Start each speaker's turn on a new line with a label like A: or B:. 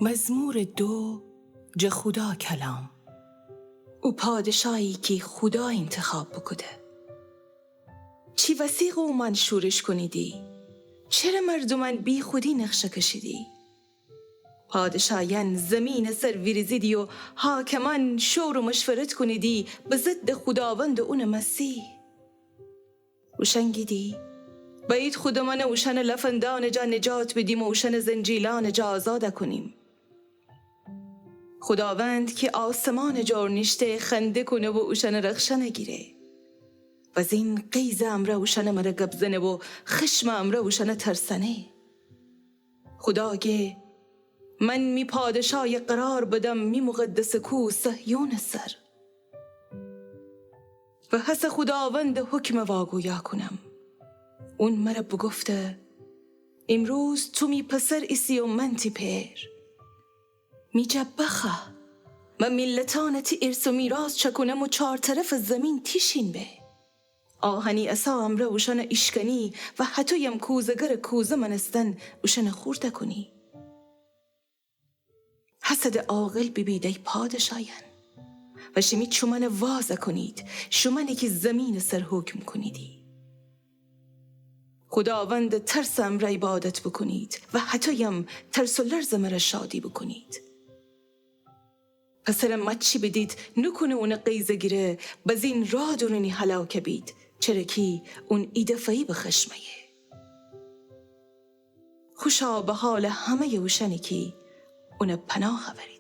A: مزمور 2 جه خدا کلام. او پادشاهی که خدا انتخاب بکده. چی وسیق او من شورش کنیدی؟ چرا مردمان بی خودی نقشه کشیدی؟ پادشاهیان زمین سر ویرزیدی و حاکمان شور و مشورت کنیدی به ضد خداوند اون مسیح. وشنگیدی؟ باید خودمان وشن لفندان جا نجات بدیم و وشن زنجیلان جا آزاده کنیم. خداوند که آسمان جار نشته خنده کنه و اوشن رخشنه گیره و زین قیز امره اوشن مره گبزنه و خشم امره اوشن ترسنه. خداگه من می پادشای قرار بدم می مقدس کو صهیون سر و حس خداوند حکم واگویا کنم. اون مره بگفته امروز تو می پسر ایسی و من تی پیر می جبخه من ملتانتی ارث و میراث چکنم و چار طرف زمین تیشین به آهنی اصا امره وشن اشکنی و حتی یم کوزگر کوزه منستن وشن خورده کنی. حسد عاقل ببیده پادشاهیان و شمی چومن وازه کنید شمانی که زمین سر حکم کنیدی. خداوند ترس امره عبادت بکنید و حتی یم ترس و لرز مره شادی بکنید. پسر مچی بدید نکنه اون قیزه گیره بزین را دورنی حلاکه بید چرا کی اون ایدفعی به خشمه. خوشا به حال همه یوشنی که اون پناه برید.